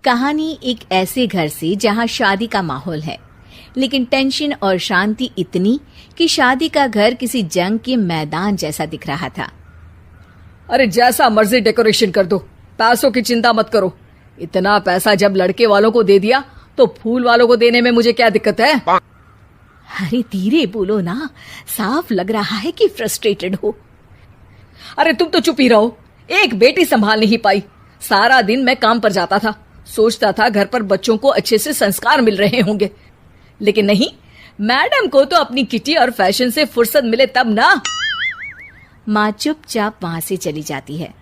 कहानी एक ऐसे घर से जहां शादी का माहौल है, लेकिन टेंशन और शांति इतनी कि शादी का घर किसी जंग के मैदान जैसा दिख रहा था। अरे जैसा मर्जी डेकोरेशन कर दो, पैसों की चिंता मत करो। इतना पैसा जब लड़के वालों को दे दिया तो फूल वालों को देने में मुझे क्या दिक्कत है? अरे धीरे बोलो ना, साफ लग रहा है कि फ्रस्ट्रेटेड हो। अरे तुम तो चुप ही रहो। एक बेटी संभाल नहीं पाई। सारा दिन मैं काम पर जाता था, सोचता था घर पर बच्चों को अच्छे से संस्कार मिल रहे होंगे, लेकिन नहीं, मैडम को तो अपनी किटी और फैशन से फुर्सत मिले तब ना। माँ चुपचाप वहां से चली जाती है।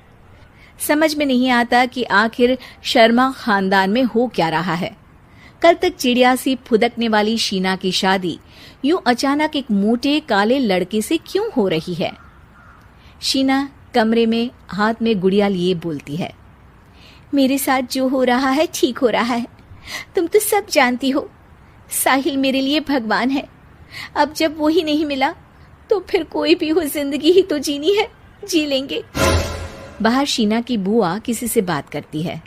समझ में नहीं आता कि आखिर शर्मा खानदान में हो क्या रहा है। कल तक चिड़िया सी फुदकने वाली शीना की शादी यूं अचानक एक मोटे काले लड़के से क्यों हो रही है? शीना कमरे में हाथ में गुड़िया लिए बोलती है, मेरे साथ जो हो रहा है ठीक हो रहा है। तुम तो सब जानती हो, साहिल मेरे लिए भगवान है। अब जब वो ही नहीं मिला तो फिर कोई भी हो, जिंदगी ही तो जीनी है, जी लेंगे। बाहर शीना की बुआ किसी से बात करती है।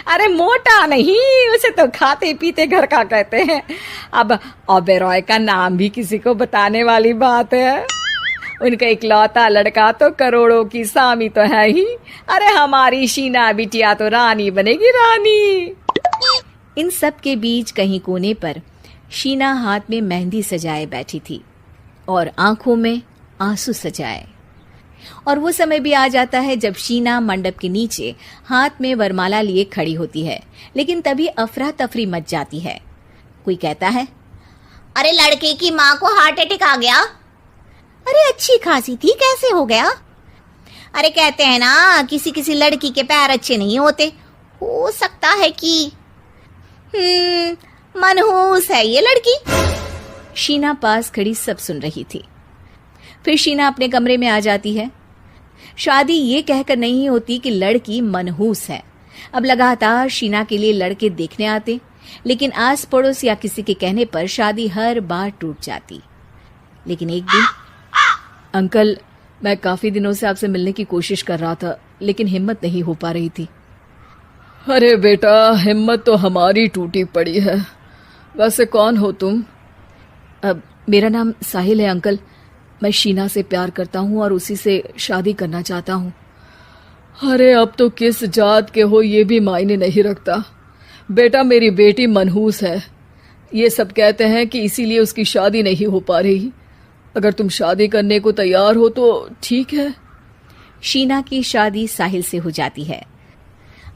अरे मोटा नहीं, उसे तो खाते पीते घर का कहते हैं। अब ओबेरॉय का नाम भी किसी को बताने वाली बात है। उनका इकलौता लड़का तो करोड़ों की सामी तो है ही। अरे हमारी शीना बिटिया तो रानी बनेगी, रानी। इन सब के बीच कहीं कोने पर शीना हाथ में मेहंदी सजाए बैठी थी और आंखों में आंसू सजाए। और वो समय भी आ जाता है जब शीना मंडप के नीचे हाथ में वरमाला लिए खड़ी होती है, लेकिन तभी अफरा तफरी मच जाती है। कोई कहता है, अरे लड़के की माँ को हार्ट अटैक आ गया। अरे अच्छी खासी थी, कैसे हो गया? अरे कहते हैं ना, किसी किसी लड़की के पैर अच्छे नहीं होते। हो सकता है कि मनहूस है ये लड़की। शीना पास खड़ी सब सुन रही थी। फिर शीना अपने कमरे में आ जाती है। शादी ये कहकर नहीं होती कि लड़की मनहूस है। अब लगातार शीना के लिए लड़के देखने आते, लेकिन आस पड़ोस या किसी के कहने पर शादी हर बार टूट जाती। लेकिन एक दिन, अंकल, मैं काफी दिनों से आपसे मिलने की कोशिश कर रहा था, लेकिन हिम्मत नहीं हो पा रही थी। अरे बेटा, हिम्मत तो हमारी टूटी पड़ी है। वैसे कौन हो तुम? अब मेरा नाम साहिल है अंकल। मैं शीना से प्यार करता हूँ और उसी से शादी करना चाहता हूँ। अरे अब तो किस जात के हो ये भी मायने नहीं रखता। बेटा, मेरी बेटी मनहूस है। ये सब कहते हैं कि इसीलिए उसकी शादी नहीं हो पा रही। अगर तुम शादी करने को तैयार हो तो ठीक है। शीना की शादी साहिल से हो जाती है।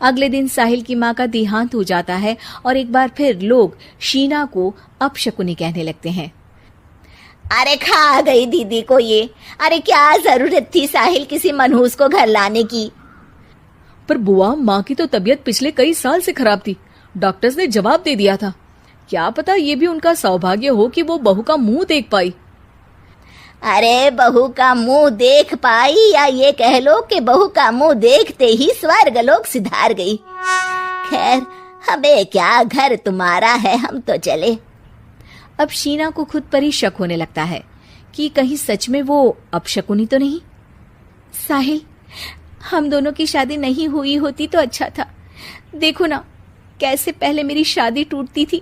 अगले दिन साहिल की माँ का देहांत हो जाता है और एक बार फिर लोग शीना को अपशकुनी कहने लगते हैं। अरे खा गई दीदी को ये। अरे क्या जरूरत थी साहिल किसी मनहूस को घर लाने की? पर बुआ, माँ की तो तबीयत पिछले कई साल से खराब थी। डॉक्टर्स ने जवाब दे दिया था। क्या पता ये भी उनका सौभाग्य हो कि वो बहू का मुंह देख पाई। अरे बहू का मुंह देख पाई, या ये कह लो कि बहू का मुंह देखते ही स्वर्ग लोक सिधार गई। खैर, हमें क्या, घर तुम्हारा है, हम तो चले। अब शीना को खुद पर ही शक होने लगता है कि कहीं सच में वो अपशकुनी तो नहीं। साहिल, हम दोनों की शादी नहीं हुई होती तो अच्छा था। देखो ना, कैसे पहले मेरी शादी टूटती थी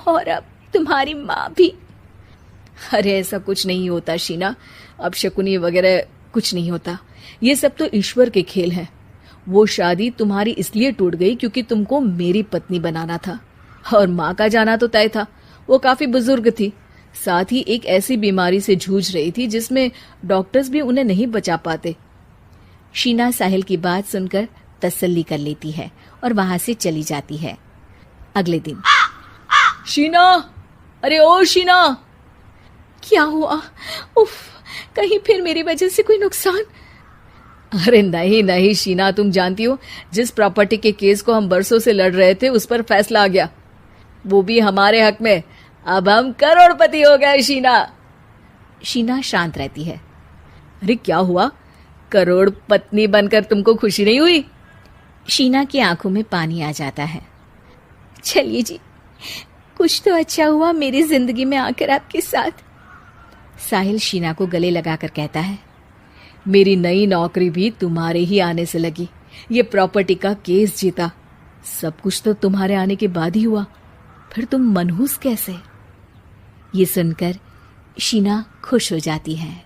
और अब तुम्हारी माँ भी। अरे ऐसा कुछ नहीं होता शीना, अपशकुनी वगैरह कुछ नहीं होता। ये सब तो ईश्वर के खेल हैं। वो शादी तुम्हारी इसलिए टूट गई क्योंकि तुमको मेरी पत्नी बनाना था, और माँ का जाना तो तय था। वो काफी बुजुर्ग थी, साथ ही एक ऐसी बीमारी से जूझ रही थी जिसमें डॉक्टर्स भी उन्हें नहीं बचा पाते। शीना साहिल की बात सुनकर तसल्ली कर लेती है और वहां से चली जाती है। अगले दिन, शीना, अरे ओ शीना। क्या हुआ? उफ, कहीं फिर मेरी वजह से कोई नुकसान? अरे नहीं नहीं शीना, तुम जानती हो, जिस प्रॉपर्टी के केस को हम बरसों से लड़ रहे थे उस पर फैसला आ गया, वो भी हमारे हक में। अब हम करोड़पति हो गए शीना। शीना शांत रहती है। अरे क्या हुआ? करोड़ पत्नी बनकर तुमको खुशी नहीं हुई? शीना की आंखों में पानी आ जाता है। चलिए जी, कुछ तो अच्छा हुआ मेरी जिंदगी में आकर आपके साथ। साहिल शीना को गले लगाकर कहता है, मेरी नई नौकरी भी तुम्हारे ही आने से लगी। ये प्रॉपर्टी का केस जीता। सब कुछ तो तुम्हारे आने के बाद ही हुआ, फिर तुम मनहूस कैसे? ये सुनकर शीना खुश हो जाती है।